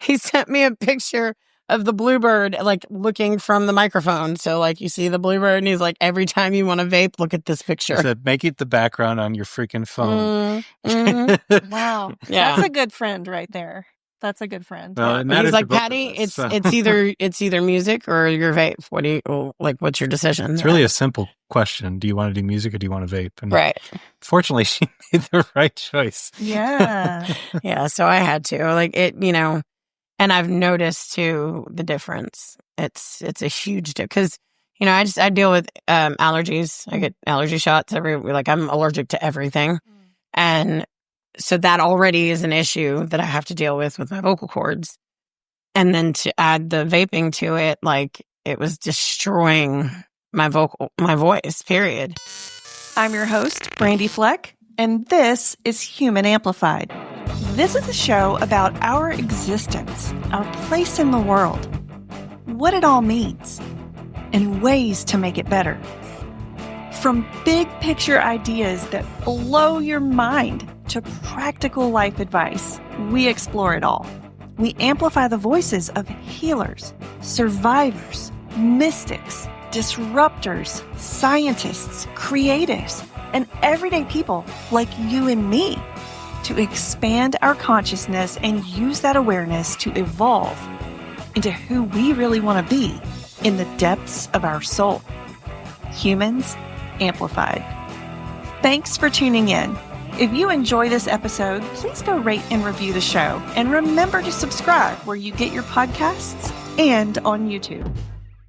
he sent me a picture of the bluebird, like looking from the microphone. So like you see the bluebird and he's like, every time you want to vape, look at this picture. He said, make it the background on your freaking phone. Wow. Yeah. That's a good friend right there. That's a good friend. Well, Yeah. He's like, Patty, it's either music or your vape. What's your decision? It's really a simple question. Do you want to do music or do you want to vape? And right. Fortunately, she made the right choice. Yeah. Yeah. So I had to and I've noticed too the difference. It's a huge difference because I deal with allergies. I get allergy shots I'm allergic to everything, and so that already is an issue that I have to deal with my vocal cords, and then to add the vaping to it, like it was destroying my voice. Period. I'm your host, Brandy Fleck, and this is Human Amplified. This is a show about our existence, our place in the world, what it all means, and ways to make it better. From big picture ideas that blow your mind to practical life advice, we explore it all. We amplify the voices of healers, survivors, mystics, disruptors, scientists, creatives, and everyday people like you and me to expand our consciousness and use that awareness to evolve into who we really want to be in the depths of our soul. Humans Amplified. Thanks for tuning in. If you enjoy this episode, please go rate and review the show. And remember to subscribe where you get your podcasts and on YouTube.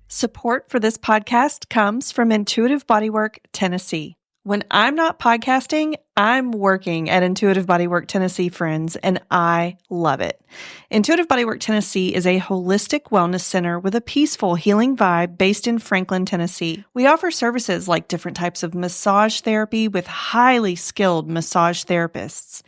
Support for this podcast comes from Intuitive Bodywork Tennessee. When I'm not podcasting, I'm working at Intuitive Bodywork Tennessee, friends, and I love it. Intuitive Bodywork Tennessee is a holistic wellness center with a peaceful, healing vibe based in Franklin, Tennessee. We offer services like different types of massage therapy with highly skilled massage therapists,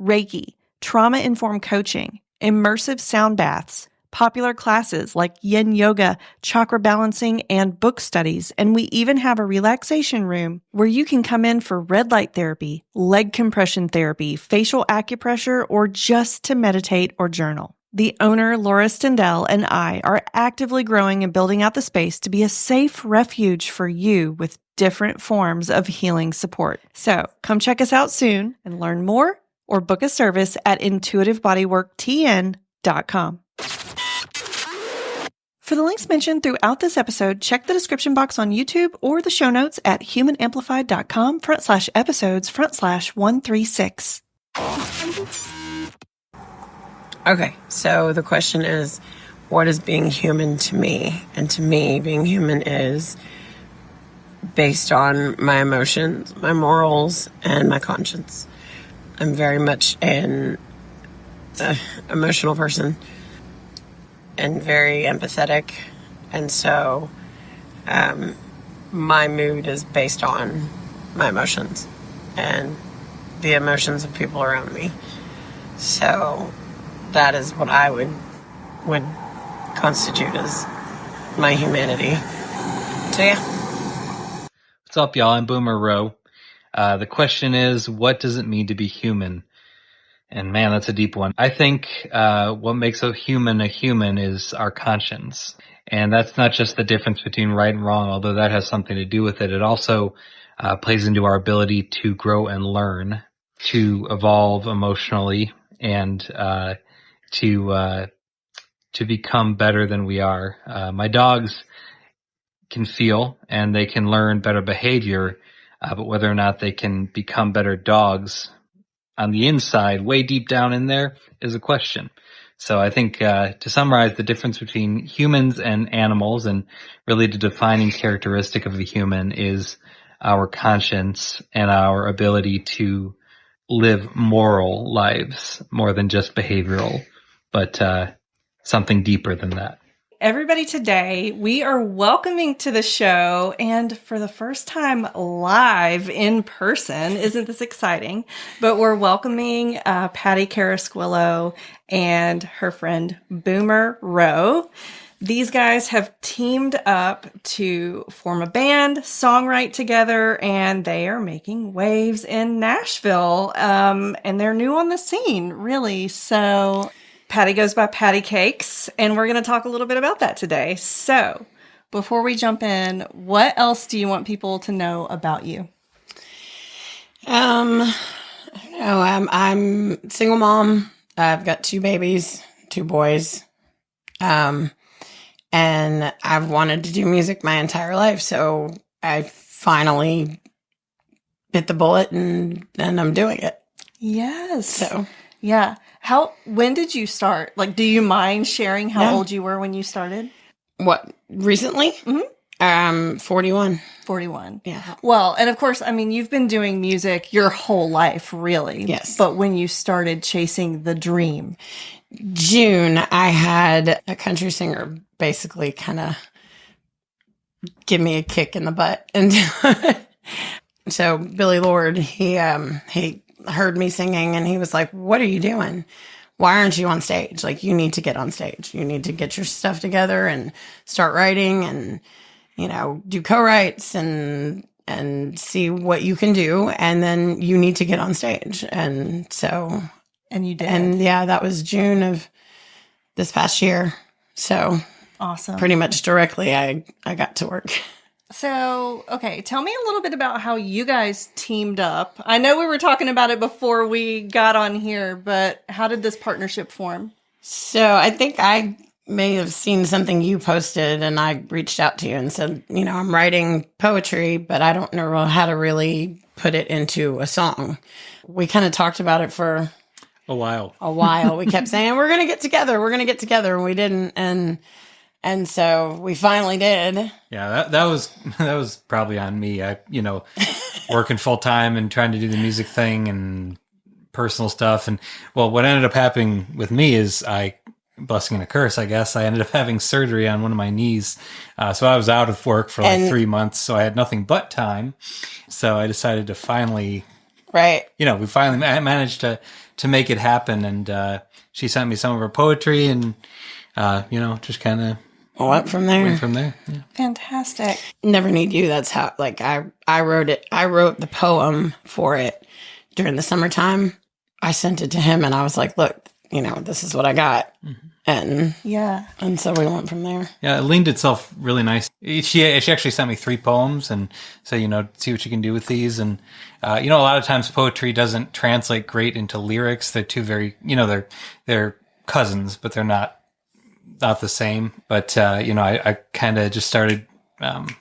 Reiki, trauma-informed coaching, immersive sound baths, popular classes like yin yoga, chakra balancing, and book studies. And we even have a relaxation room where you can come in for red light therapy, leg compression therapy, facial acupressure, or just to meditate or journal. The owner, Laura Stendell, and I are actively growing and building out the space to be a safe refuge for you with different forms of healing support. So come check us out soon and learn more or book a service at intuitivebodyworktn.com. For the links mentioned throughout this episode, check the description box on YouTube or the show notes at humanamplified.com/episodes/136. Okay, so the question is, what is being human to me? And to me, being human is based on my emotions, my morals, and my conscience. I'm very much an emotional person and very empathetic, and so my mood is based on my emotions and the emotions of people around me. So that is what I would constitute as my humanity. So yeah. What's up, y'all? I'm Boomer Roe. The question is, what does it mean to be human? And man, that's a deep one. I think what makes a human is our conscience. And that's not just the difference between right and wrong, although that has something to do with it. It also plays into our ability to grow and learn, to evolve emotionally, and to become better than we are. My dogs can feel and they can learn better behavior, but whether or not they can become better dogs on the inside, way deep down in there, is a question. So I think to summarize, the difference between humans and animals, and really the defining characteristic of the human, is our conscience and our ability to live moral lives more than just behavioral, but something deeper than that. Everybody, today we are welcoming to the show, and for the first time live in person. Isn't this exciting? But we're welcoming Patty Carasquillo and her friend Boomer Roe. These guys have teamed up to form a band, songwrite together, and they are making waves in Nashville. And they're new on the scene, really. So Patty goes by Pattycakes, and we're going to talk a little bit about that today. So, before we jump in, what else do you want people to know about you? I don't know. I'm a single mom. I've got 2 babies, 2 boys. And I've wanted to do music my entire life. So I finally bit the bullet and I'm doing it. Yes. So, yeah. When did you start? Like, do you mind sharing how old you were when you started? What, recently? Mm-hmm. 41. 41. Yeah. Well, and of course, I mean, you've been doing music your whole life, really. Yes. But when you started chasing the dream? June, I had a country singer basically kind of give me a kick in the butt. And so Billy Lord, he heard me singing and he was like, "What are you doing? Why aren't you on stage? Like, you need to get on stage. You need to get your stuff together and start writing and, do co-writes and see what you can do. And then you need to get on stage." And so, and you did. And yeah, that was June of this past year. So awesome. Pretty much directly, I got to work. So, okay, tell me a little bit about how you guys teamed up. I know we were talking about it before we got on here, but how did this partnership form? So I think I may have seen something you posted and I reached out to you and said, I'm writing poetry, but I don't know how to really put it into a song. We kind of talked about it for a while. We kept saying, we're going to get together. And we didn't. And so we finally did. Yeah, that was probably on me. I, working full time and trying to do the music thing and personal stuff. And well, what ended up happening with me is blessing and a curse, I guess. I ended up having surgery on one of my knees. So I was out of work for 3 months. So I had nothing but time. So I decided to finally, we finally managed to make it happen. And she sent me some of her poetry and, just kind of went from there. Yeah. Fantastic. Never Need You. That's how, I wrote it. I wrote the poem for it during the summertime. I sent it to him and I was like, look, this is what I got. Mm-hmm. And so we went from there. Yeah, it leaned itself really nice. She actually sent me 3 poems and said, see what you can do with these. And, a lot of times poetry doesn't translate great into lyrics. They're two very, they're cousins, but they're not the same. But, I kind of just started, jamming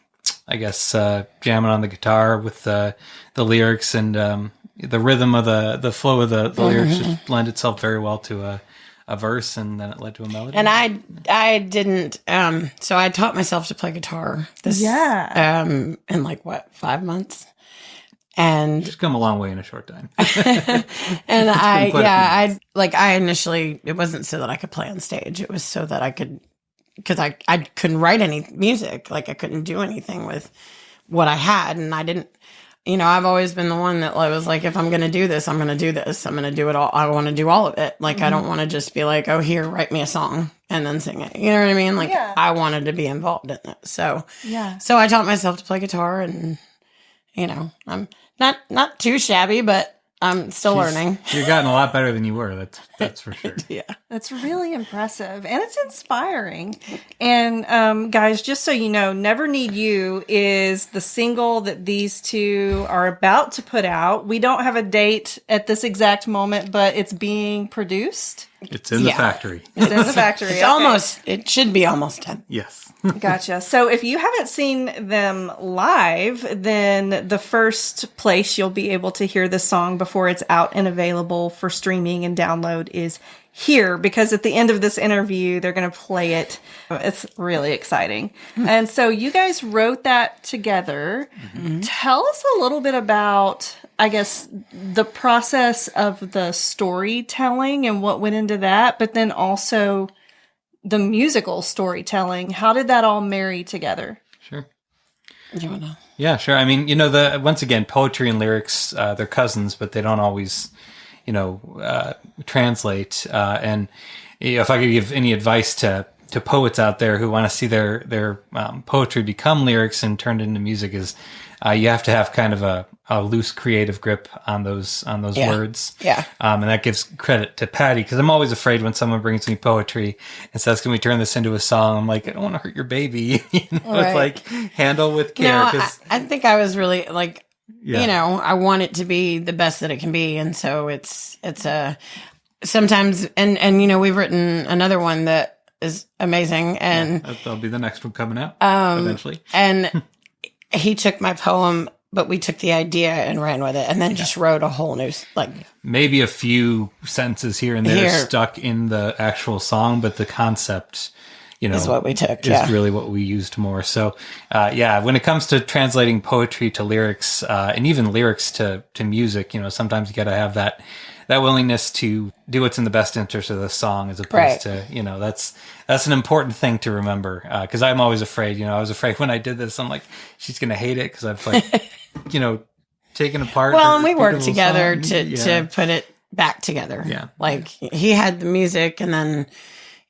on the guitar with the lyrics and the rhythm of the flow of the lyrics just lend itself very well to a verse, and then it led to a melody. And I didn't, so I taught myself to play guitar in 5 months. And just come a long way in a short time. And I initially, it wasn't so that I could play on stage. It was so that I could, because I couldn't write any music. Like, I couldn't do anything with what I had. And I didn't, I've always been the one that was like, if I'm going to do this, I'm going to do this. I'm going to do it all. I want to do all of it. Like, I don't want to just be like, oh, here, write me a song and then sing it. You know what I mean? Like, I wanted to be involved in it. So I taught myself to play guitar and, I'm not too shabby, but I'm still learning. You've gotten a lot better than you were. That's for sure. Yeah. That's really impressive. And it's inspiring. And guys, just so you know, Never Need You is the single that these two are about to put out. We don't have a date at this exact moment, but it's being produced. It's in the factory. It's in the factory. It should be almost done. Yes. Gotcha. So if you haven't seen them live, then the first place you'll be able to hear this song before it's out and available for streaming and download is here, because at the end of this interview, they're going to play it. It's really exciting. And so you guys wrote that together. Mm-hmm. Tell us a little bit about, I guess, the process of the storytelling and what went into that, but then also the musical storytelling. How did that all marry together? Sure. You want to? Yeah, sure. I mean, once again, poetry and lyrics, they're cousins, but they don't always, translate. And if I could give any advice to poets out there who want to see their poetry become lyrics and turned into music, is you have to have kind of a loose creative grip on those words. Yeah. And that gives credit to Patty, because I'm always afraid when someone brings me poetry and says, "Can we turn this into a song?" I'm like, I don't want to hurt your baby. It's like, handle with care. I think I was really like, I want it to be the best that it can be. And so it's sometimes, and we've written another one that is amazing. And that'll be the next one coming out eventually. And he took my poem, but we took the idea and ran with it, and then just wrote a whole new, like, maybe a few sentences here and there stuck in the actual song, but the concept, is what we took. Is really what we used more. So, when it comes to translating poetry to lyrics, and even lyrics to music, sometimes you got to have that willingness to do what's in the best interest of the song, as opposed to, that's an important thing to remember. Cause I'm always afraid, I was afraid when I did this, I'm like, she's going to hate it. Cause I've like, taken apart. Well, and we worked together to put it back together. Yeah. Like he had the music, and then,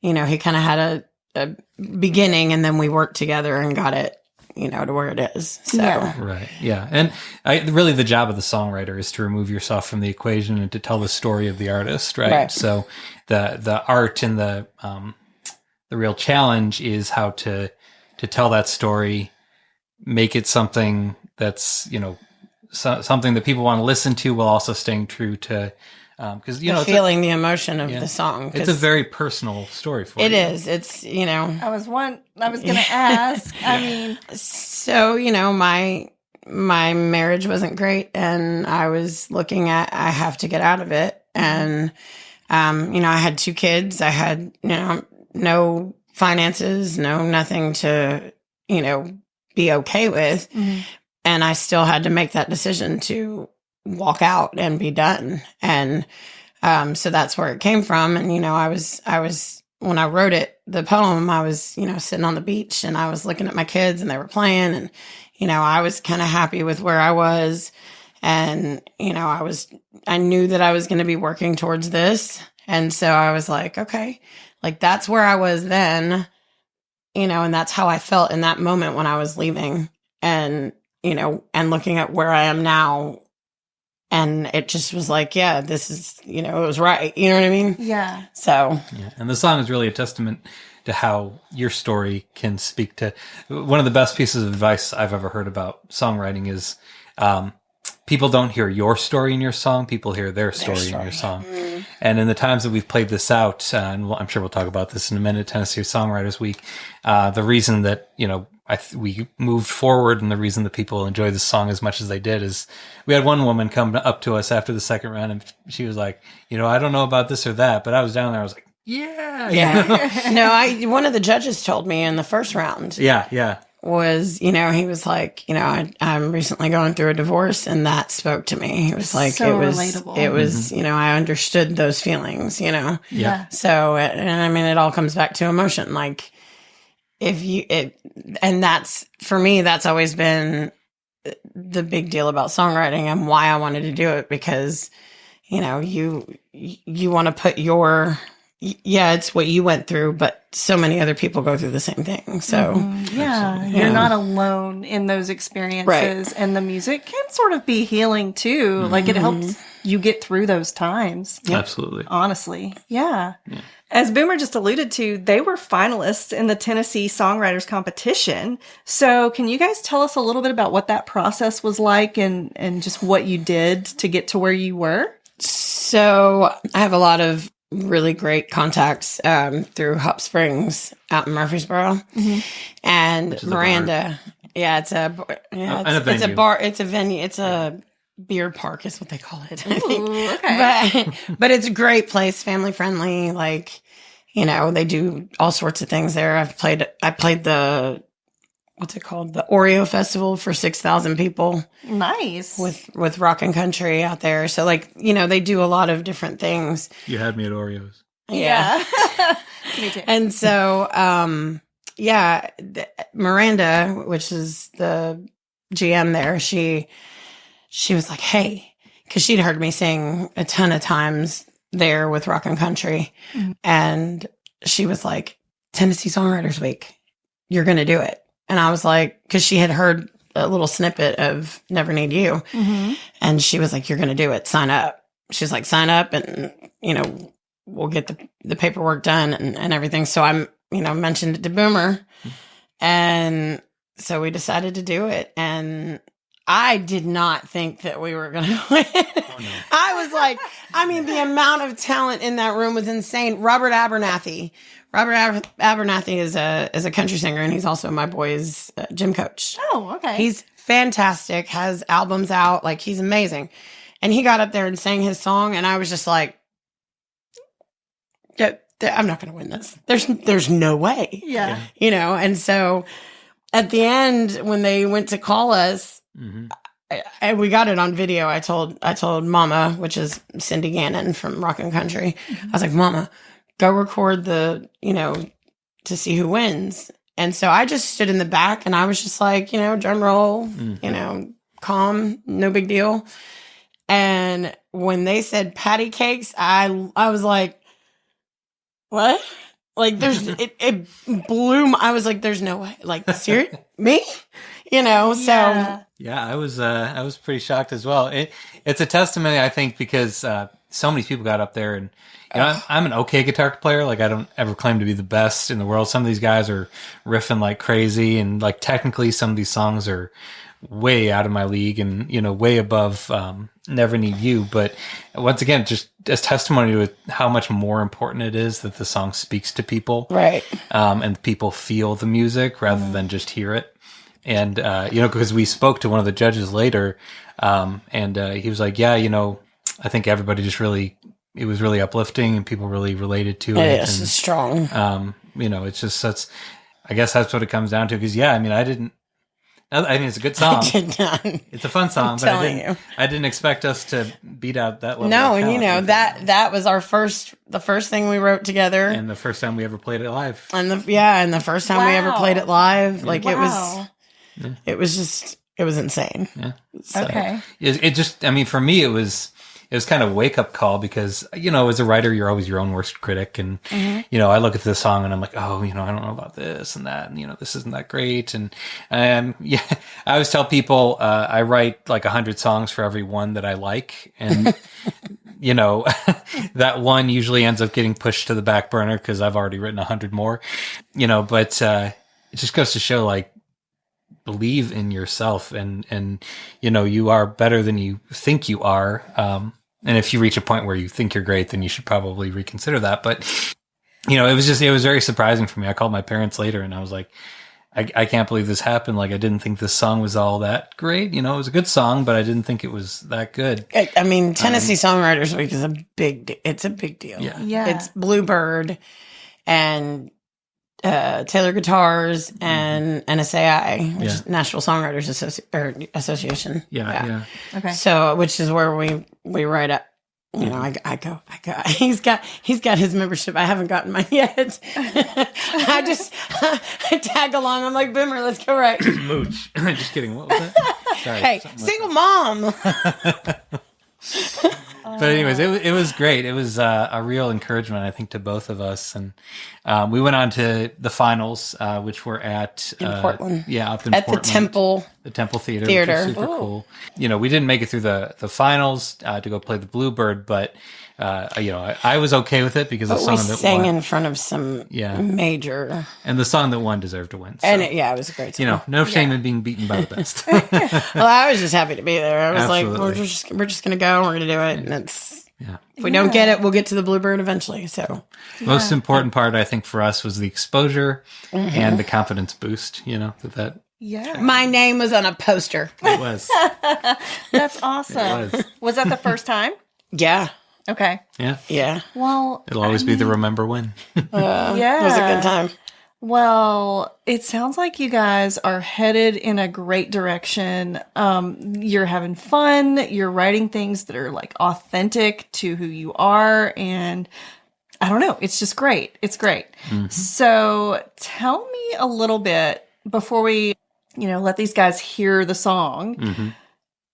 he kind of had a beginning, and then we worked together and got it, to where it is. So. Right. Yeah. And really the job of the songwriter is to remove yourself from the equation and to tell the story of the artist. Right. So the art and the real challenge is how to tell that story, make it something that's, something that people want to listen to, while also staying true to, because feeling the emotion of the song. It's a very personal story for you. It is. It's I was going to ask. I mean, so my marriage wasn't great, and I was looking at I have to get out of it, and I had 2 kids. I had no finances, nothing to be okay with, and I still had to make that decision to walk out and be done. And so that's where it came from. And I was when I wrote it, the poem, I was sitting on the beach, and I was looking at my kids, and they were playing, and I was kind of happy with where I was, and I knew that I was going to be working towards this. And so I was like, okay, like that's where I was then, and that's how I felt in that moment when I was leaving, and and looking at where I am now. And it just was like, yeah, this is, it was right. You know what I mean? Yeah. So. Yeah. And the song is really a testament to how your story can speak to. One of the best pieces of advice I've ever heard about songwriting is people don't hear your story in your song. People hear their story in your song. Mm-hmm. And in the times that we've played this out, and I'm sure we'll talk about this in a minute, Tennessee Songwriters Week, the reason that, we moved forward, and the reason that people enjoy this song as much as they did is we had one woman come up to us after the second round, and she was like, I don't know about this or that, but I was down there. I was like, yeah. No, one of the judges told me in the first round. Yeah. Was, he was like, I'm recently going through a divorce, and that spoke to me. It was like, so relatable. It was, I understood those feelings, Yeah. So, and I mean, it all comes back to emotion. Like, and that's, for me, that's always been the big deal about songwriting, and why I wanted to do it, because, you want to put it's what you went through, but so many other people go through the same thing. So, you're not alone in those experiences. Right. And the music can sort of be healing too. Mm-hmm. Like it helps you get through those times. Yep. Absolutely. Honestly. Yeah. As Boomer just alluded to, they were finalists in the Tennessee Songwriters Competition. So can you guys tell us a little bit about what that process was like, and just what you did to get to where you were? So I have a lot of really great contacts through Hop Springs out in Murfreesboro, and Miranda. It's a bar. It's a venue. It's a beer park is what they call it. Ooh, okay. But it's a great place, family friendly. Like, they do all sorts of things there. I played the, what's it called? The Oreo Festival for 6,000 people. Nice. With rock and country out there. So like, they do a lot of different things. You had me at Oreos. Yeah. Me too. And so, Miranda, which is the GM there, she was like, hey, because she'd heard me sing a ton of times there with rock and country. Mm-hmm. And she was like, Tennessee Songwriters Week, you're going to do it. And I was like, because she had heard a little snippet of Never Need You. And she was like, you're going to do it. Sign up. She's like, sign up and, we'll get the paperwork done and everything. So I'm, mentioned it to Boomer. And so we decided to do it. And I did not think that we were going to win. Oh, no. I was like, the amount of talent in that room was insane. Robert Abernathy is a country singer, and he's also my boy's gym coach. Oh, okay. He's fantastic, has albums out. Like, he's amazing. And he got up there and sang his song, and I was just like, yeah, I'm not going to win this. There's no way. Yeah. And so at the end, when they went to call us, we got it on video. I told Mama, which is Cindy Gannon from Rock and Country. I was like, Mama, go record to see who wins. And so I just stood in the back and I was just like, drum roll, calm, no big deal. And when they said Pattycakes, I was like, what? Like, it blew I was like, there's no way. Like, serious? Me? So. Yeah, I was pretty shocked as well. It's a testimony, I think, because so many people got up there, and I'm an okay guitar player. Like, I don't ever claim to be the best in the world. Some of these guys are riffing like crazy, and like technically, some of these songs are way out of my league, and way above Never Need You. But once again, just as testimony to how much more important it is that the song speaks to people, right? And people feel the music rather than just hear it. And, because we spoke to one of the judges later, and he was like, yeah, I think everybody it was really uplifting and people really related to it. Yes, it's strong. It's just, I guess that's what it comes down to. Cause it's a good song. It's a fun song, but I didn't expect us to beat out that level. No, and that was the first thing we wrote together. And the first time we ever played it live. And the first time we ever played it live. Like, it was insane. Yeah. So. Okay. It just, for me, it was kind of a wake up call because, as a writer, you're always your own worst critic. And, I look at this song and I'm like, oh, I don't know about this and that. And, this isn't that great. And, I always tell people, I write like 100 songs for every one that I like. And, that one usually ends up getting pushed to the back burner because I've already written 100 more, but, it just goes to show, like, believe in yourself and you are better than you think you are. And if you reach a point where you think you're great, then you should probably reconsider that. But, it was very surprising for me. I called my parents later and I was like, I can't believe this happened. Like, I didn't think this song was all that great. It was a good song, but I didn't think it was that good. Tennessee Songwriters Week is a big deal. Yeah. It's Bluebird and Taylor Guitars and NSAI, which is Nashville Songwriters Association. Yeah. Okay. So, which is where we write up. I go. He's got his membership. I haven't gotten mine yet. I tag along. I'm like, Boomer, let's go write. Mooch. Just kidding. What was that? Sorry, hey, single mom. But anyways, it was great. It was a real encouragement, I think, to both of us. And we went on to the finals, which were at Portland. Yeah, up in at Portland. The Temple Theater. Which was super cool. We didn't make it through the finals to go play the Bluebird, but I was okay with it because the song that sang in front of some major, and the song that won deserved to win. So, and it was a great song. No shame in being beaten by the best. Well, I was just happy to be there. I was Absolutely. like, we're just gonna go. We're gonna do it, and it's if we don't get it, we'll get to the Bluebird eventually. So most important part, I think, for us was the exposure and the confidence boost. That. Yeah. My name was on a poster. It was. That's awesome. Was that the first time? Yeah. Okay. Yeah. Well, it'll always be the remember when. It was a good time. Well, it sounds like you guys are headed in a great direction. You're having fun. You're writing things that are like authentic to who you are. And I don't know. It's just great. It's great. Mm-hmm. So tell me a little bit before we, let these guys hear the song. Mm-hmm.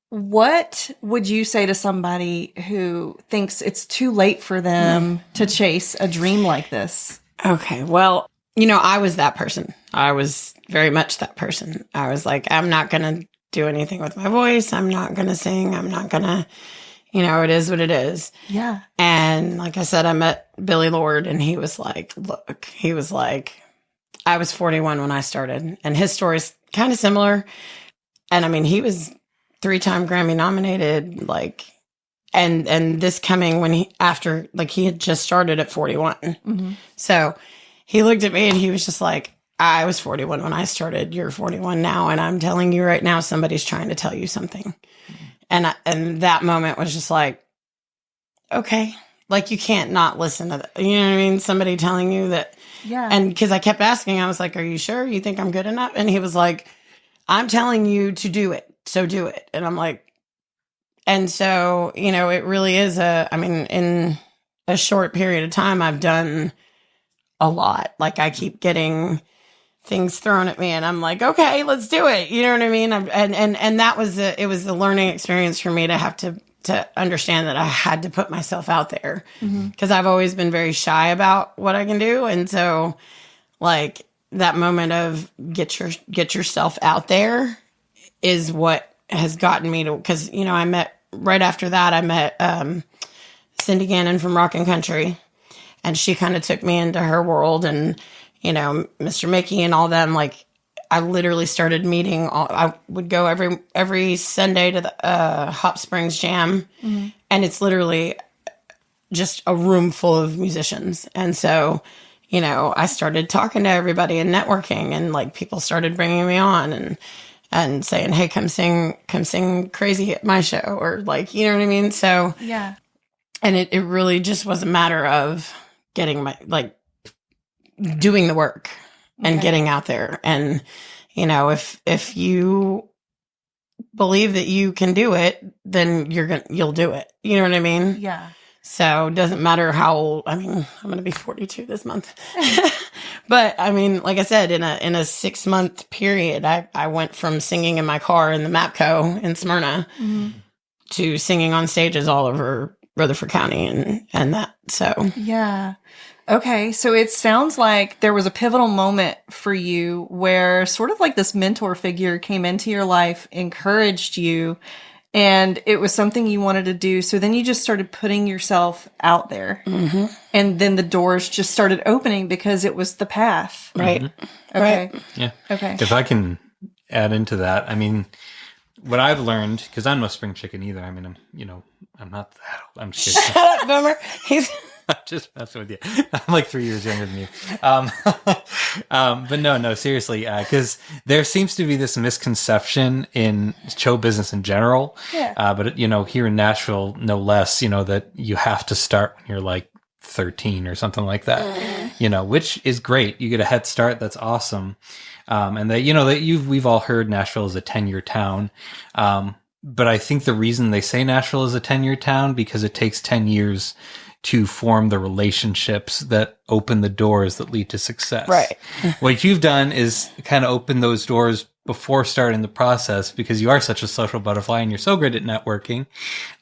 What would you say to somebody who thinks it's too late for them to chase a dream like this? Okay. Well, I was that person. I was very much that person. I was like, I'm not going to do anything with my voice. I'm not going to sing. I'm not going to, it is what it is. Yeah. And like I said, I met Billy Lord, and he was like, I was 41 when I started, and his story's kind of similar. And I mean, he was 3-time Grammy nominated, and this coming when he had just started at 41. Mm-hmm. So he looked at me and he was just like, I was 41 when I started. You're 41 now. And I'm telling you right now, somebody's trying to tell you something. And that moment was just like, okay, like you can't not listen to that. You know what I mean? Somebody telling you that. Yeah. And because I kept asking, I was like, are you sure you think I'm good enough? And he was like, I'm telling you to do it. So do it. And I'm like, and so, it really is in a short period of time, I've done a lot. Like I keep getting things thrown at me and I'm like, okay, let's do it. You know what I mean? And that was it was a learning experience for me to have to understand that I had to put myself out there, because I've always been very shy about what I can do. And so like that moment of get yourself out there is what has gotten me to, because, right after that, I met Cindy Gannon from Rock and Country, and she kind of took me into her world, and, Mr. Mickey and all them, like, I literally started meeting, I would go every Sunday to the Hop Springs Jam, and it's literally just a room full of musicians. And so, I started talking to everybody and networking, and, like, people started bringing me on and saying, hey, come sing Crazy at my show, or like, you know what I mean? So, yeah. And it really just was a matter of getting doing the work and getting out there. And, if you believe that you can do it, then you'll do it. You know what I mean? Yeah. So it doesn't matter how old, I'm going to be 42 this month. But like I said, in a 6-month period, I went from singing in my car in the MAPCO in Smyrna to singing on stages all over Rutherford County and that. So, yeah. Okay. So it sounds like there was a pivotal moment for you where sort of like this mentor figure came into your life, encouraged you, and it was something you wanted to do. So then you just started putting yourself out there. Mm-hmm. And then the doors just started opening because it was the path. Right. Mm-hmm. Okay. Right. Yeah. Okay. If I can add into that, what I've learned, because I'm no spring chicken either. I'm not that old. I'm just kidding. Shut up, Boomer. I'm just messing with you. I'm like 3 years younger than you. But no, seriously, because there seems to be this misconception in show business in general. Yeah. But here in Nashville, no less, that you have to start when you're like 13 or something like that, which is great. You get a head start. That's awesome. And we've all heard Nashville is a 10-year town. But I think the reason they say Nashville is a 10-year town, because it takes 10 years to form the relationships that open the doors that lead to success. Right. What you've done is kind of open those doors before starting the process, because you are such a social butterfly and you're so good at networking.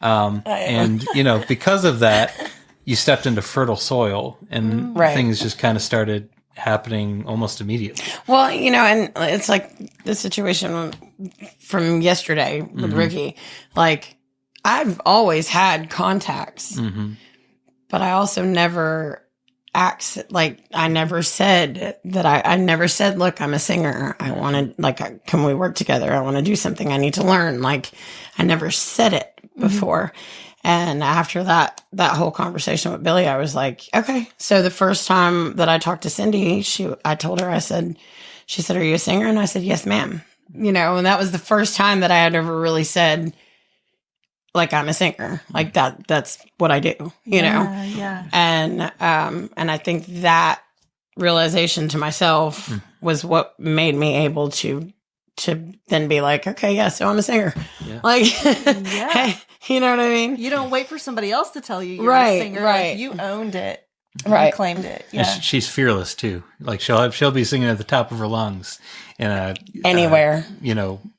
And, because of that, you stepped into fertile soil, and things just kind of started happening almost immediately. Well, and it's like the situation from yesterday with Ricky. Like, I've always had contacts, but I also never I never said that I never said, look, I'm a singer. I wanted, can we work together? I want to do something. I need to learn. Like, I never said it before. And after that whole conversation with Billy, I was like, okay. So the first time that I talked to Cindy, I told her, she said, are you a singer? And I said, yes, ma'am. And that was the first time that I had ever really said, like, I'm a singer. Like, that's what I do, you know? Yeah. And I think that realization to myself was what made me able to then be like, okay, yeah, so I'm a singer. Yeah. Like, hey, you know what I mean? You don't wait for somebody else to tell you you're a singer. Right. Like, you owned it. Right. You claimed it. Yeah. And she's fearless too. Like, she'll be singing at the top of her lungs in a anywhere,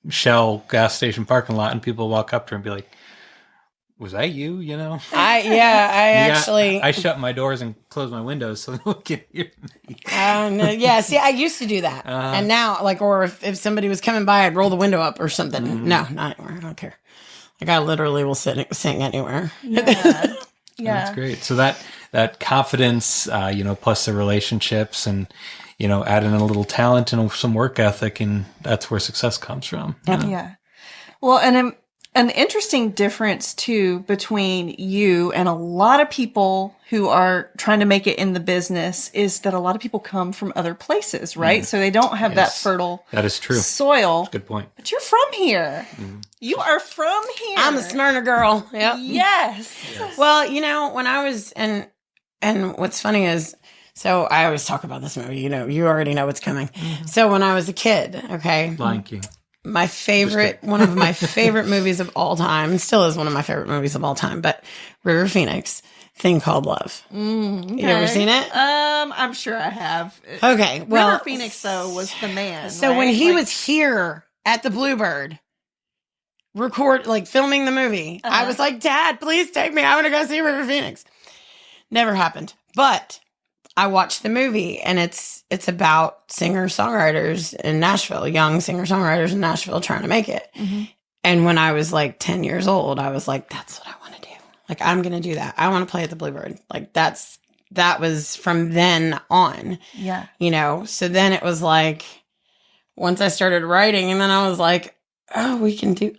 Shell gas station parking lot, and people walk up to her and be like, was that you, you know? I shut my doors and closed my windows so no one can hear me. Yeah, see, I used to do that. And now, like, or if somebody was coming by, I'd roll the window up or something. Mm-hmm. No, not anywhere. I don't care. Like, I literally will sing anywhere. Yeah. That's great. So that confidence, plus the relationships and, adding a little talent and some work ethic, and that's where success comes from. Yeah. Well, and an interesting difference too between you and a lot of people who are trying to make it in the business is that a lot of people come from other places, right? So they don't have that fertile that is true. soil. That's a good point. But you're from here. You are from here. I'm a Smyrna girl. Yep. Yes. Well, when I was, and what's funny is, so I always talk about this movie, you already know what's coming. So when I was a kid, okay. Lion King. One of my favorite movies of all time, still is one of my favorite movies of all time, but River Phoenix, Thing Called Love. Okay. You ever seen it? I'm sure I have. Okay. Well, River Phoenix though was the man. So when he was here at the Bluebird, filming the movie, I was like, Dad, please take me. I want to go see River Phoenix. Never happened. But I watched the movie, and it's about singer-songwriters in Nashville, young singer-songwriters in Nashville trying to make it. And when I was like 10 years old, I was like, that's what I want to do. Like, I'm going to do that. I want to play at the Bluebird. Like, that was from then on. Yeah. So then it was like, once I started writing, and then I was like, oh, I can do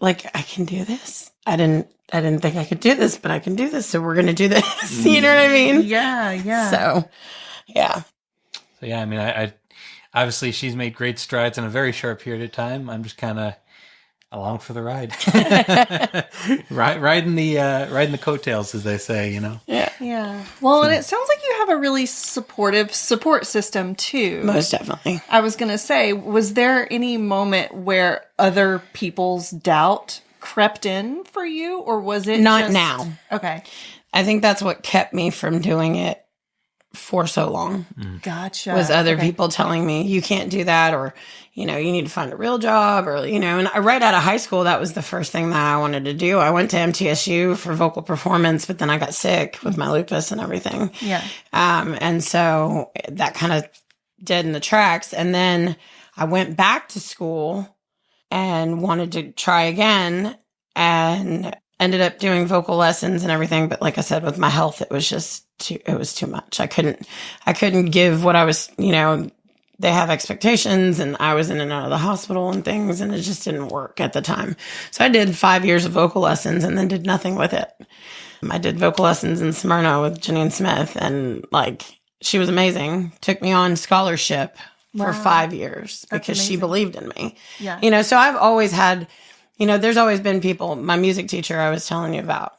this. I didn't think I could do this, but I can do this. So we're going to do this. You know what I mean? Yeah. Yeah. So, yeah. So, yeah, I mean, I obviously she's made great strides in a very short period of time. I'm just kind of along for the ride. riding the coattails, as they say, Yeah. Yeah. Well, and it sounds like you have a really supportive support system too. Most definitely. I was going to say, was there any moment where other people's doubt crept in for you, or was it not now? Okay. I think that's what kept me from doing it for so long. Gotcha. Was other people telling me, you can't do that, or, you need to find a real job, or, and right out of high school, that was the first thing that I wanted to do. I went to MTSU for vocal performance, but then I got sick with my lupus and everything. Yeah. And so that kind of dead in the tracks. And then I went back to school and wanted to try again, and ended up doing vocal lessons and everything. But like I said, with my health, it was just too much. I couldn't give what I was, they have expectations, and I was in and out of the hospital and things, and it just didn't work at the time. So I did 5 years of vocal lessons and then did nothing with it. I did vocal lessons in Smyrna with Janine Smith, and she was amazing. Took me on scholarship for 5 years because she believed in me. Yeah. So I've always had, there's always been people, my music teacher I was telling you about,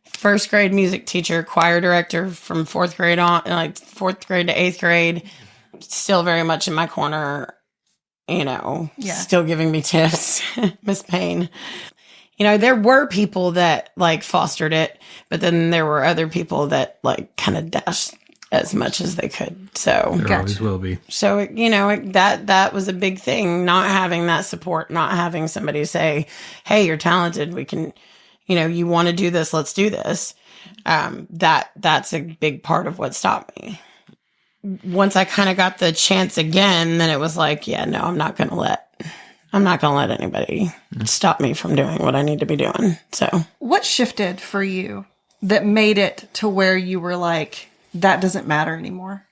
first grade music teacher, choir director from fourth grade to 8th grade, still very much in my corner, still giving me tips, Miss Payne. There were people that fostered it, but then there were other people that kind of dashed as much as they could. So there always will be. So, that was a big thing, not having that support, not having somebody say, hey, you're talented. We can, you want to do this. Let's do this. That's a big part of what stopped me. Once I kind of got the chance again, then it was like, yeah, no, I'm not going to let anybody stop me from doing what I need to be doing. So what shifted for you that made it to where you were like, that doesn't matter anymore?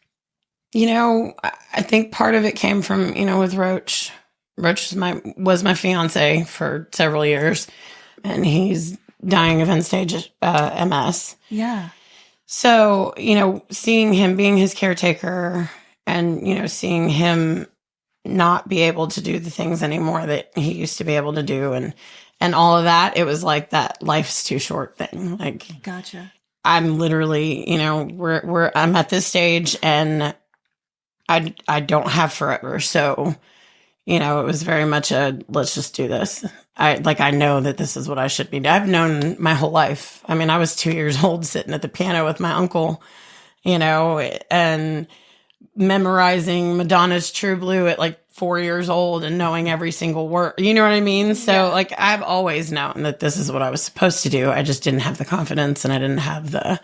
I think part of it came from, with Roach. Roach was my fiance for several years, and he's dying of end-stage MS. Yeah. So, seeing him, being his caretaker, and, seeing him not be able to do the things anymore that he used to be able to do, and all of that, it was like that life's too short thing. Gotcha. I'm literally, I'm at this stage, and I don't have forever. So, it was very much let's just do this. I know that this is what I should be doing. I've known my whole life. I mean, I was 2 years old sitting at the piano with my uncle, and memorizing Madonna's True Blue at 4 years old and knowing every single word. You know what I mean? So like I've always known that this is what I was supposed to do. I just didn't have the confidence and I didn't have the,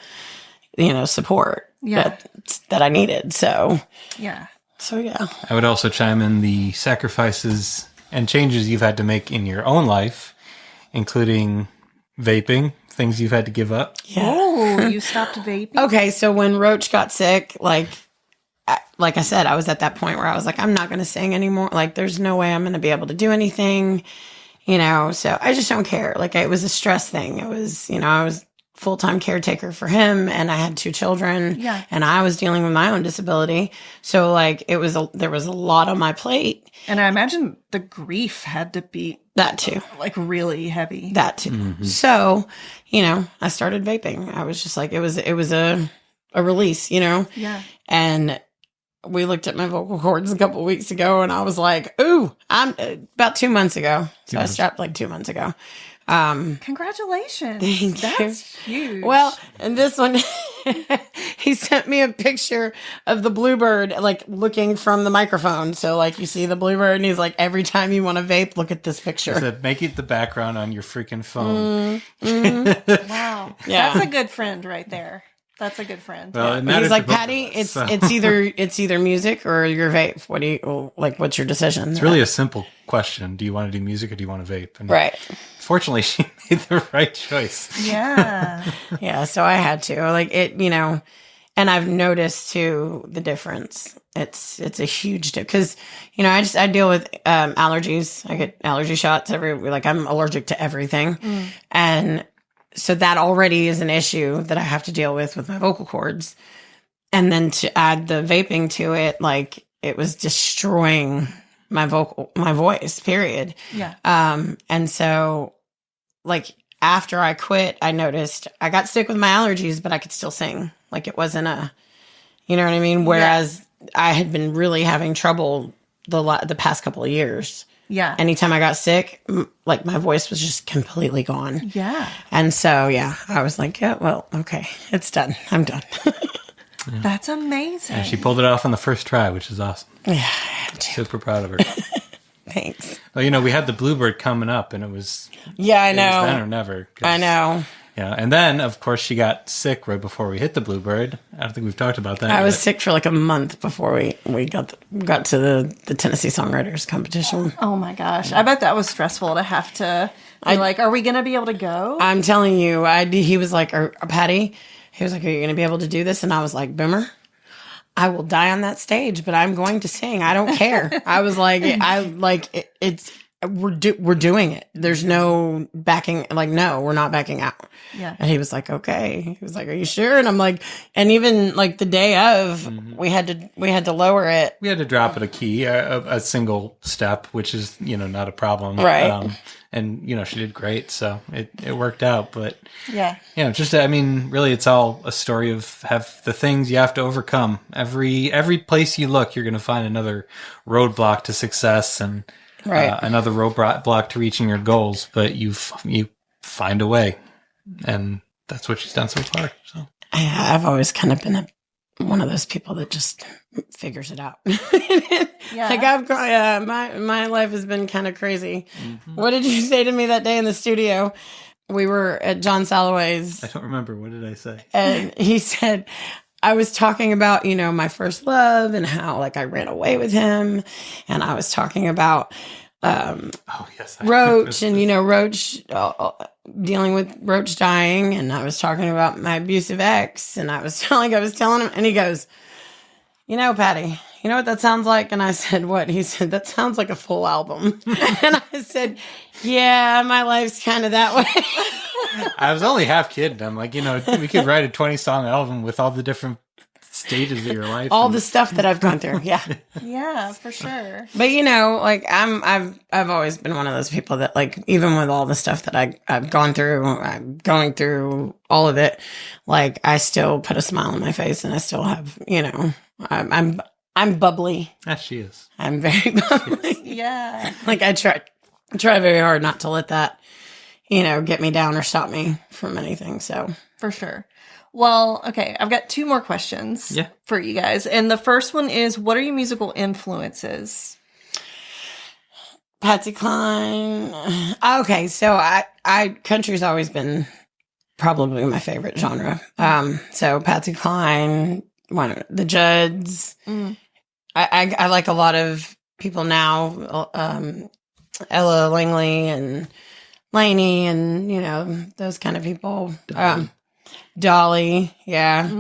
support that I needed. So, yeah. I would also chime in the sacrifices and changes you've had to make in your own life, including vaping, things you've had to give up. Yeah. Oh, you stopped vaping? Okay, so when Roach got sick, like I said, I was at that point where I was like, I'm not going to sing anymore. Like, there's no way I'm going to be able to do anything, so I just don't care. Like, it was a stress thing. It was, I was full-time caretaker for him and I had 2 children and I was dealing with my own disability. So like there was a lot on my plate. And I imagine the grief had to be that too, like really heavy. That too. Mm-hmm. So, I started vaping. I was just like, it was a release, Yeah. And we looked at my vocal cords a couple of weeks ago and I was like, ooh, I'm about 2 months ago. So I stopped like 2 months ago. Congratulations. That's huge. Well, and this one, he sent me a picture of the bluebird, like looking from the microphone. So like you see the bluebird and he's like, every time you want to vape, look at this picture. He said, make it the background on your freaking phone. Wow. Yeah. That's a good friend right there. That's a good friend. Well, he's like, Patty, it's either music or your vape. What do you what's your decision? It's really a simple question. Do you want to do music or do you want to vape? And right. Fortunately, she made the right choice. Yeah. Yeah. So I had to and I've noticed too the difference. It's a huge difference because, I deal with allergies. I get allergy shots I'm allergic to everything. And so that already is an issue that I have to deal with my vocal cords. And then to add the vaping to it, like it was destroying my voice, period. Yeah. And so like after I quit, I noticed I got sick with my allergies, but I could still sing. Like it wasn't you know what I mean? Whereas I had been really having trouble the past couple of years. Yeah. Anytime I got sick, like my voice was just completely gone. Yeah. And so, I was like, yeah, well, okay, it's done. I'm done. That's amazing. And she pulled it off on the first try, which is awesome. Yeah, I had to. Super proud of her. Thanks. Well, we had the bluebird coming up and it was... Yeah, I know. It was then or never. I know. Yeah, and then, of course, she got sick right before we hit the bluebird. I don't think we've talked about that I was sick for like a month before we got to the Tennessee Songwriters Competition. Oh my gosh. I bet that was stressful to have to be are we going to be able to go? I'm telling you, he was like, Patty, he was like, are you going to be able to do this? And I was like, Boomer, I will die on that stage, but I'm going to sing. I don't care. I was like, we're doing it. There's no backing. Like, no, we're not backing out. Yeah. And he was like, okay. He was like, are you sure? And I'm like, and even like the day of, we had to lower it. We had to drop it a key, a single step, which is, not a problem. Right. And, she did great. So it worked out. But yeah, really it's all a story of the things you have to overcome. Every place you look, you're going to find another roadblock to success and another roadblock to reaching your goals, but you find a way, and that's what she's done so far. So I've always kind of been one of those people that just figures it out. Yeah. Like my life has been kind of crazy. Mm-hmm. What did you say to me that day in the studio? We were at John Salloway's. I don't remember. What did I say? And he said, I was talking about, my first love and how like I ran away with him. And I was talking about Roach and, Roach dealing with Roach dying. And I was talking about my abusive ex. And I was telling him, and he goes, Patty, you know what that sounds like? And I said, what? He said, that sounds like a full album. And I said, yeah, my life's kind of that way. I was only half kidding. I'm like, we could write a 20-song album with all the different stages of your life. All the stuff that I've gone through. Yeah. Yeah, for sure. But like I've always been one of those people that like, even with all the stuff that I've gone through, I'm going through all of it. Like I still put a smile on my face and I still have, I'm bubbly. Yes, she is. I'm very bubbly. Yeah. Like I try very hard not to let that, get me down or stop me from anything. So for sure. Well, okay. I've got 2 more questions for you guys. And the first one is, what are your musical influences? Patsy Cline. Okay, so I country's always been probably my favorite genre. So Patsy Cline, the Judds. I like a lot of people now, Ella Langley and Lainey, and those kind of people. Dolly, yeah.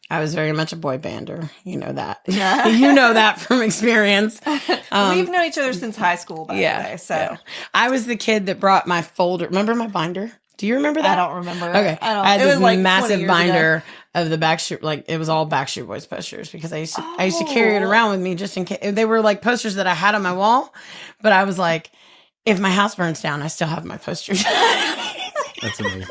I was very much a boy bander. You know that. Yeah. You know that from experience. We've known each other since high school, by the way. So I was the kid that brought my folder. Remember my binder? Do you remember that? I don't remember. Okay. I had it this was like massive binder of the Backstreet, like it was all Backstreet Boys posters because I used to carry it around with me just in case. They were like posters that I had on my wall, but I was like, if my house burns down, I still have my posters. That's amazing.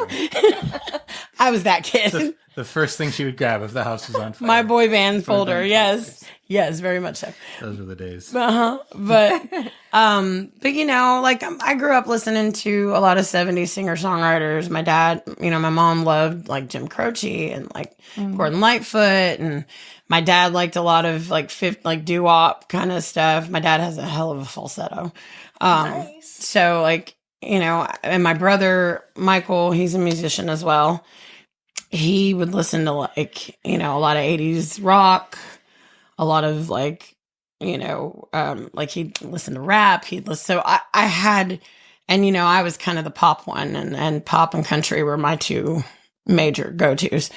I was that kid. The first thing she would grab if the house was on fire. My boy band folder. Yes. Yes, very much so. Those were the days. But like I grew up listening to a lot of 70s singer-songwriters. My dad, my mom loved like Jim Croce and like Gordon Lightfoot, and my dad liked a lot of like doo-wop kind of stuff. My dad has a hell of a falsetto. Nice. So like, and my brother Michael, he's a musician as well. He would listen to like, a lot of 80s rock, a lot of like, like he'd listen to rap. So I had, and I was kind of the pop one, and pop and country were my two major go-tos.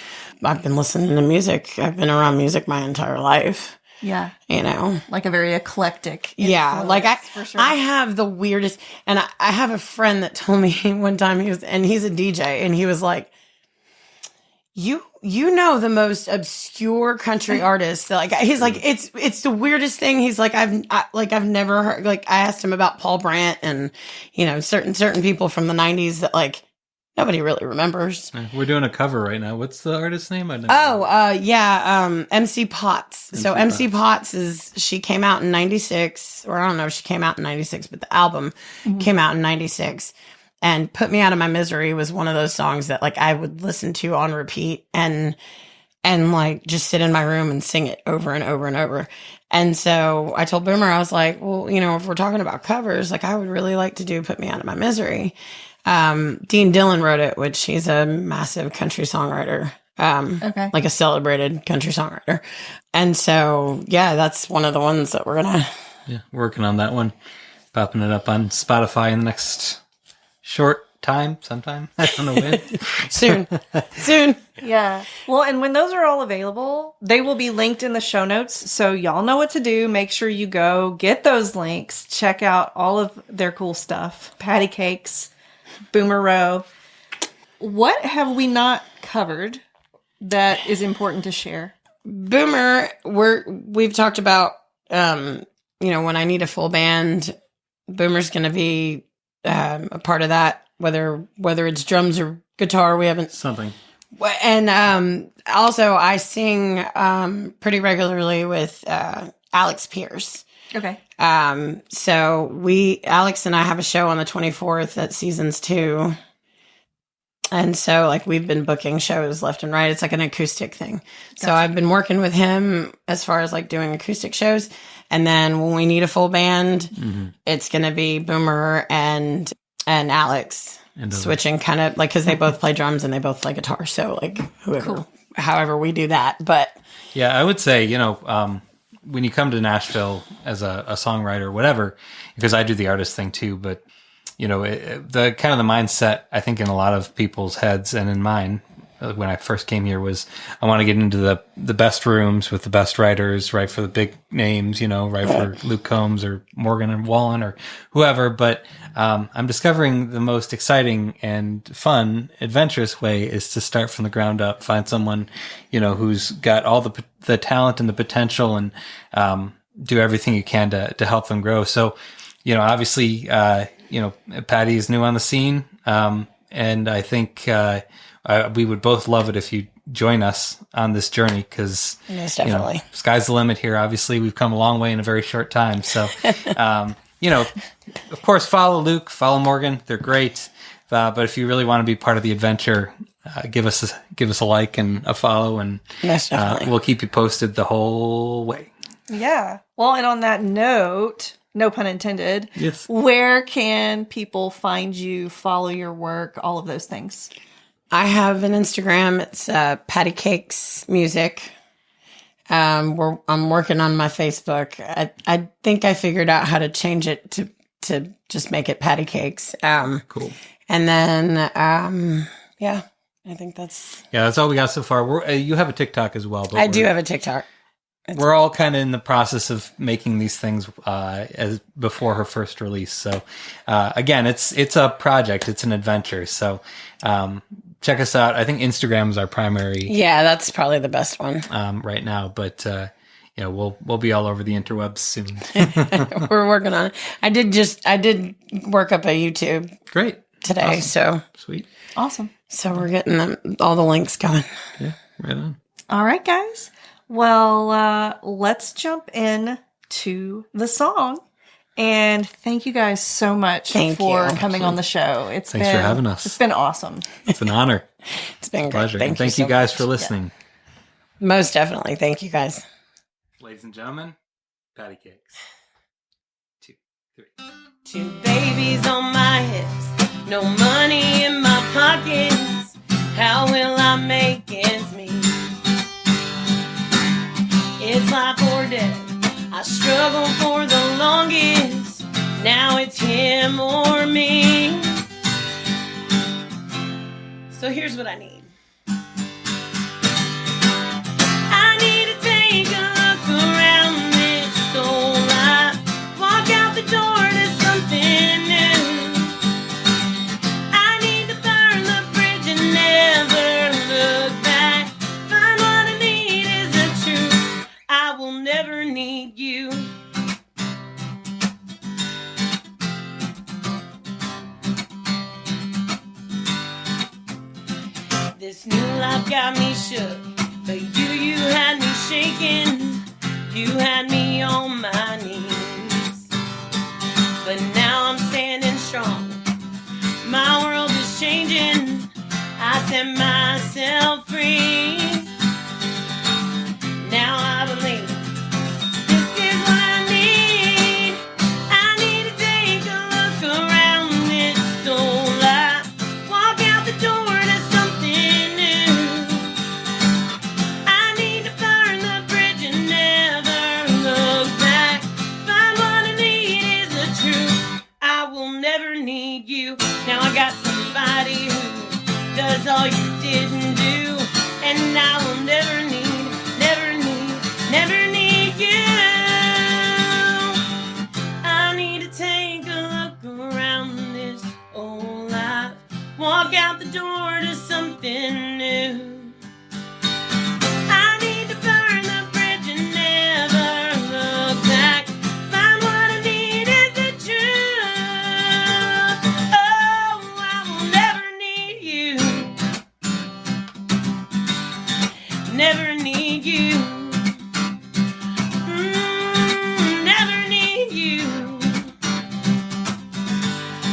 I've been listening to music. I've been around music my entire life. Yeah. Like a very eclectic. Yeah. Like for sure. I have the weirdest, and I have a friend that told me one time he's a DJ, and he was like, you know the most obscure country artist. Like he's like it's the weirdest thing. He's like I've never heard. Like I asked him about Paul Brandt and certain people from the 90s that like nobody really remembers. We're doing a cover right now. What's the artist's name? MC Potts. MC Potts she came out in 96, or I don't know if she came out in 96, but the album came out in 96. And Put Me Out of My Misery was one of those songs that like I would listen to on repeat and like just sit in my room and sing it over and over and over. And so I told Boomer, I was like, well, if we're talking about covers, like I would really like to do Put Me Out of My Misery. Dean Dillon wrote it, which he's a massive country songwriter. Like a celebrated country songwriter. And so, yeah, that's one of the ones that we're working on that one, popping it up on Spotify in the next short time, sometime. I don't know when. Soon. Yeah. Well, and when those are all available, they will be linked in the show notes. So y'all know what to do. Make sure you go get those links. Check out all of their cool stuff. Pattycakes, Boomer Roe. What have we not covered that is important to share? Boomer, we've talked about, when I need a full band, Boomer's going to be a part of that, whether it's drums or guitar. We haven't something. And also I sing pretty regularly with Alex Pierce. Okay. So Alex and I have a show on the 24th at Seasons 2. And so like we've been booking shows left and right. It's like an acoustic thing. Gotcha. So I've been working with him as far as like doing acoustic shows. And then when we need a full band, it's going to be Boomer and Alex switching kind of like, cause they both play drums and they both play guitar. So like however we do that. But yeah, I would say, when you come to Nashville as a songwriter or whatever, because I do the artist thing too, but the kind of the mindset, I think in a lot of people's heads and in mine, when I first came here was I want to get into the best rooms with the best writers, write for the big names, write for Luke Combs or Morgan and Wallen or whoever. But I'm discovering the most exciting and fun, adventurous way is to start from the ground up, find someone, who's got all the talent and the potential and do everything you can to help them grow. So, obviously, Patty is new on the scene. And I think we would both love it if you join us on this journey because, definitely. Sky's the limit here. Obviously, we've come a long way in a very short time. So, of course, follow Luke, follow Morgan. They're great. But if you really want to be part of the adventure, give us a like and a follow, and we'll keep you posted the whole way. Yeah. Well, and on that note, no pun intended. Yes. Where can people find you, follow your work, all of those things? I have an Instagram. It's Pattycakes Music. I'm working on my Facebook. I think I figured out how to change it to just make it Pattycakes. Cool. And then, yeah, I think that's all we got so far. You have a TikTok as well. But I do have a TikTok. We're all kind of in the process of making these things as before her first release. So again, it's a project. It's an adventure. So check us out. I think Instagram is our primary. Yeah, that's probably the best one right now. But we'll be all over the interwebs soon. We're working on it. I did work up a YouTube Great today. Awesome. So sweet, awesome. So we're getting all the links going. Yeah, right on. All right, guys. Well, let's jump in to the song. And thank you guys so much for coming on the show. Thanks for having us. It's been awesome. It's an honor. It's been a pleasure. Thank you so guys much. for listening. Yeah. Most definitely. Thank you guys. Ladies and gentlemen, Pattycakes. 2, 3. 2 babies on my hips, no money in my pockets. How will I make ends meet? It's life or death. I struggled for the longest. Now it's him or me. So here's what I need. I need to take a look around this old life. Walk out the door to something new. I need to burn the bridge and never look back. Find what I need is the truth. I will never need you. This new life got me shook, but you had me shaking. You had me on my knees. But now I'm standing strong. My world is changing. I set myself free. Now I believe this is what I need. I need to take a look around this old life. Walk out the door to something new. I need to burn the bridge and never look back. Find what I need is the truth. I will never need you. Now I got somebody who does all you didn't do, and I will never need you. I need to take a look around this old life. Walk out the door to something new. I need to burn the bridge and never look back. Find what I need is the truth. Oh, I will never need you. Never need you. Never need you.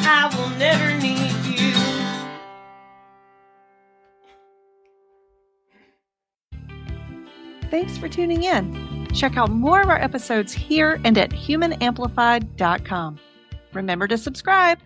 I will never need you. Thanks for tuning in. Check out more of our episodes here and at humanamplified.com. Remember to subscribe.